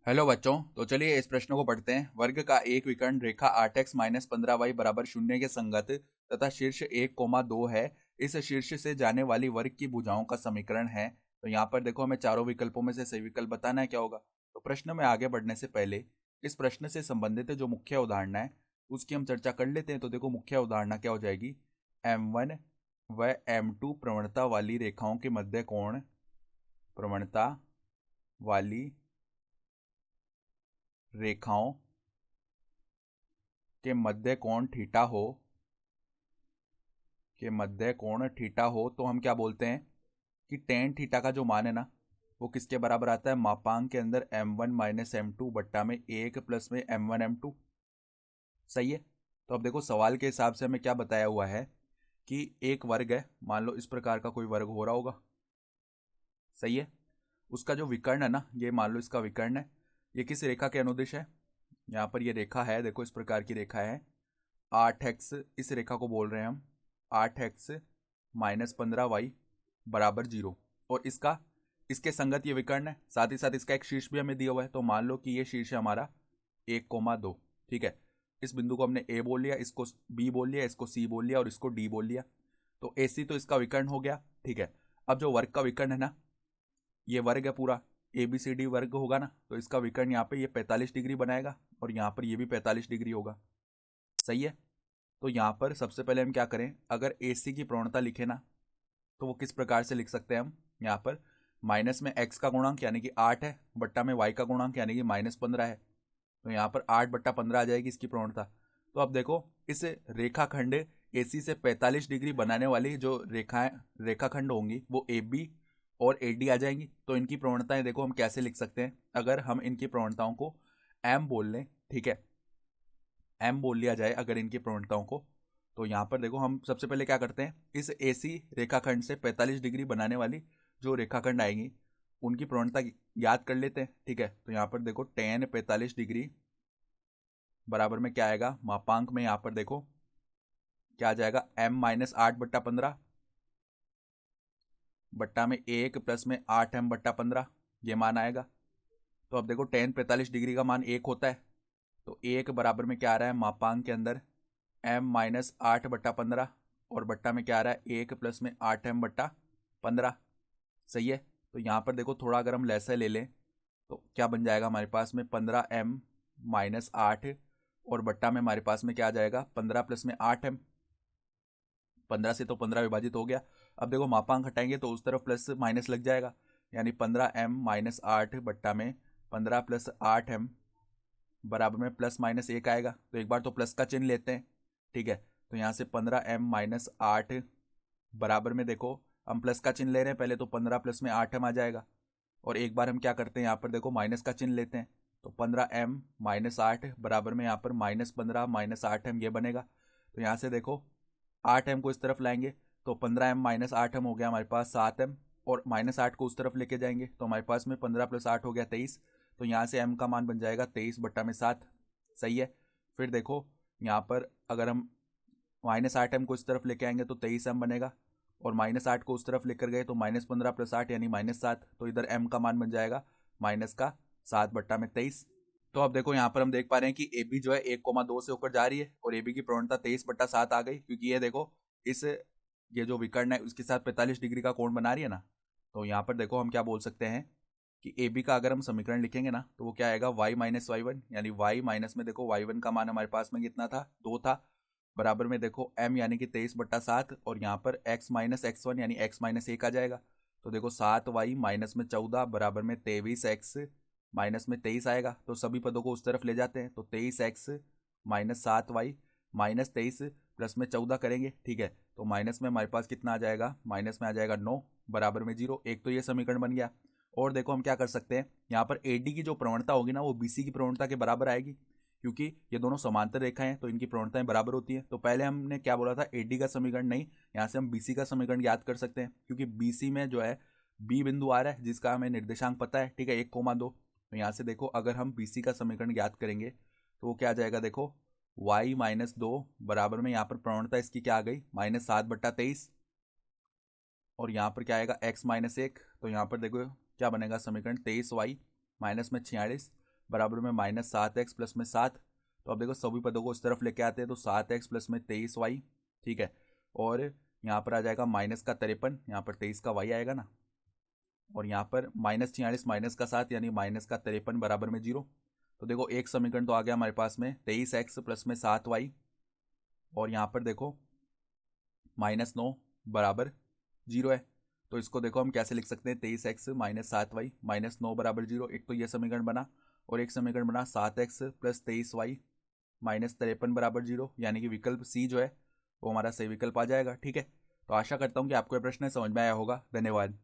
Hello बच्चों। तो चलिए इस प्रश्न को पढ़ते हैं। वर्ग का एक विकर्ण रेखा 8x माइनस 15y बराबर 0 के संगत तथा शीर्ष 1,2 है। इस शीर्ष से जाने वाली वर्ग की भुजाओं का समीकरण है। तो यहाँ पर देखो हमें चारों विकल्पों में से सही विकल्प बताना है क्या होगा। तो प्रश्न में आगे बढ़ने से पहले इस प्रश्न से संबंधित जो मुख्य उदाहरणा है उसकी हम चर्चा कर लेते हैं। तो देखो मुख्य उदाहरणा क्या हो जाएगी, M1 व M2 प्रवणता वाली रेखाओं के मध्य कोण प्रवणता वाली रेखाओं के मध्य कोण थीटा हो तो हम क्या बोलते हैं कि टेन थीटा का जो मान है ना वो किसके बराबर आता है, मापांक के अंदर m1 माइनस m2 बट्टा में 1 प्लस में m1 m2। सही है। तो अब देखो सवाल के हिसाब से हमें क्या बताया हुआ है कि एक वर्ग है, मान लो इस प्रकार का कोई वर्ग हो रहा होगा। सही है। उसका जो विकर्ण है ना, ये मान लो इसका विकर्ण है, ये किस रेखा के अनुदिश है। यहाँ पर ये रेखा है, देखो इस प्रकार की रेखा है 8x, इस रेखा को बोल रहे हैं हम 8x माइनस 15y बराबर 0। और इसके संगत ये विकर्ण है, साथ ही साथ इसका एक शीर्ष भी हमें दिया हुआ है। तो मान लो कि ये शीर्ष है हमारा 1,2। ठीक है। इस बिंदु को हमने ए बोल लिया, इसको बी बोल लिया, इसको सी बोल लिया और इसको डी बोल लिया। तो ए सी तो इसका विकर्ण हो गया। ठीक है। अब जो वर्ग का विकर्ण है ना, ये वर्ग है पूरा, ए बी सी डी वर्ग होगा ना, तो इसका विकर्ण यहाँ पे ये 45 डिग्री बनाएगा और यहाँ पर ये भी 45 डिग्री होगा। सही है। तो यहाँ पर सबसे पहले हम क्या करें, अगर ए सी की प्रवणता लिखे ना तो वो किस प्रकार से लिख सकते हैं हम। यहाँ पर माइनस में एक्स का गुणांक यानी कि 8 है, बट्टा में वाई का गुणांक यानी कि माइनस 15 है। तो यहाँ पर 8/15 आ जाएगी इसकी प्रवणता। तो अब देखो इस रेखाखंड एसी से 45 डिग्री बनाने वाली जो रेखाखंड होंगी वो ए बी और ए डी आ जाएंगी। तो इनकी प्रवणताएं देखो हम कैसे लिख सकते हैं, अगर हम इनकी प्रवणताओं को एम बोल लें। ठीक है, एम बोल लिया जाए अगर इनकी प्रवणताओं को, तो यहाँ पर देखो हम सबसे पहले क्या करते हैं, इस एसी रेखाखंड से 45 डिग्री बनाने वाली जो रेखाखंड आएंगी उनकी प्रवणता याद कर लेते हैं। ठीक है। तो यहाँ पर देखो टेन 45 डिग्री बराबर में क्या आएगा, मापांक में यहाँ पर देखो क्या आ जाएगा, m माइनस 8/15 बट्टा में 1 प्लस में 8m/15, ये मान आएगा। तो अब देखो टेन 45 डिग्री का मान 1 होता है, तो 1 बराबर में क्या आ रहा है, मापांक के अंदर m माइनस 8/15 और बट्टा में क्या आ रहा है 1 प्लस में 8m/15। सही है। तो यहाँ पर देखो थोड़ा अगर हम लैसा ले लें तो क्या बन जाएगा हमारे पास में 15m माइनस 8 और बट्टा में हमारे पास में क्या आ जाएगा 15 प्लस में 8m। 15 से तो 15 विभाजित हो गया। अब देखो मापांक हटाएंगे तो उस तरफ प्लस माइनस लग जाएगा, यानी 15m माइनस 8 बट्टा में 15 प्लस 8m बराबर में प्लस माइनस 1 आएगा। तो एक बार तो प्लस का चिन्ह लेते हैं। ठीक है। तो यहाँ से 15m माइनस 8 बराबर में देखो हम प्लस का चिन्ह ले रहे हैं पहले, तो 15 प्लस में 8m आ जाएगा। और एक बार हम क्या करते हैं, यहाँ पर देखो माइनस का चिन्ह लेते हैं, तो 15m माइनस 8 बराबर में यहाँ पर माइनस 15 माइनस 8m ये बनेगा। तो यहाँ से देखो 8m को इस तरफ लाएंगे तो 15m माइनस 8m हो गया हमारे पास 7m, और माइनस 8 को उस तरफ लेके जाएंगे तो हमारे पास में 15 प्लस 8 हो गया 23। तो यहाँ से m का मान बन जाएगा 23/7। सही है। फिर देखो यहाँ पर अगर हम माइनस 8m को इस तरफ लेके आएंगे तो 23m बनेगा, और माइनस 8 को उस तरफ लेकर गए तो माइनस 15 प्लस 8 यानी माइनस 7। तो इधर m का मान बन जाएगा माइनस का 7/23। तो अब देखो यहाँ पर हम देख पा रहे हैं कि ए बी जो है 1,2 से होकर जा रही है और ए बी की प्रवणता 23/7 आ गई, क्योंकि ये देखो ये जो विकर्ण है उसके साथ 45 डिग्री का कोण बना रही है ना। तो यहाँ पर देखो हम क्या बोल सकते हैं कि ए बी का अगर हम समीकरण लिखेंगे ना तो वो क्या आएगा, y माइनस वाई वन, यानी y माइनस में देखो y1 का मान हमारे पास में कितना था, 2 था, बराबर में देखो m यानी कि 23/7 और यहाँ पर x माइनस x1 यानी x माइनस 1 आ जाएगा। तो देखो 7y माइनस में 14 बराबर में 23x माइनस में 23 आएगा। तो सभी पदों को उस तरफ ले जाते हैं, तो 23x minus 7y minus 23 plus में 14 करेंगे। ठीक है। तो माइनस में हमारे पास कितना आ जाएगा, माइनस में आ जाएगा 9 बराबर में 0। एक तो ये समीकरण बन गया। और देखो हम क्या कर सकते हैं, यहाँ पर एडी की जो प्रवणता होगी ना वो बीसी की प्रवणता के बराबर आएगी, क्योंकि ये दोनों समांतर रेखाएं हैं तो इनकी प्रवणताएं बराबर होती हैं। तो पहले हमने क्या बोला था, एडी का समीकरण नहीं, यहाँ से हम बीसी का समीकरण याद कर सकते हैं, क्योंकि बीसी में जो है बी बिंदु आ रहा है जिसका हमें निर्देशांक पता है। ठीक है, 1,2। तो यहाँ से देखो अगर हम बीसी का समीकरण याद करेंगे तो वो क्या आ जाएगा, देखो y माइनस 2 बराबर में यहाँ पर प्रवणता इसकी क्या आ गई, माइनस 7/23, और यहाँ पर क्या आएगा x माइनस 1। तो यहाँ पर देखो क्या बनेगा समीकरण, 23y माइनस में 46 बराबर में -7x प्लस में 7। तो अब देखो सभी पदों को इस तरफ लेके आते हैं, तो 7x प्लस में 23y, ठीक है। और यहाँ पर आ जाएगा माइनस का 53, यहाँ पर 23 का y आएगा ना, और यहाँ पर -46 माइनस का 7 यानी माइनस का 53 बराबर में 0। तो देखो एक समीकरण तो आ गया हमारे पास में 23x प्लस में 7y, और यहाँ पर देखो -9 बराबर 0 है। तो इसको देखो हम कैसे लिख सकते हैं, 23x माइनस 7y माइनस 9 बराबर 0। एक तो ये समीकरण बना, और एक समीकरण बना 7x प्लस 23y माइनस 53 बराबर 0, यानी कि विकल्प सी जो है वो हमारा सही विकल्प आ जाएगा, ठीक है। तो आशा करता हूँ कि आपको ये प्रश्न समझ में आया होगा। धन्यवाद।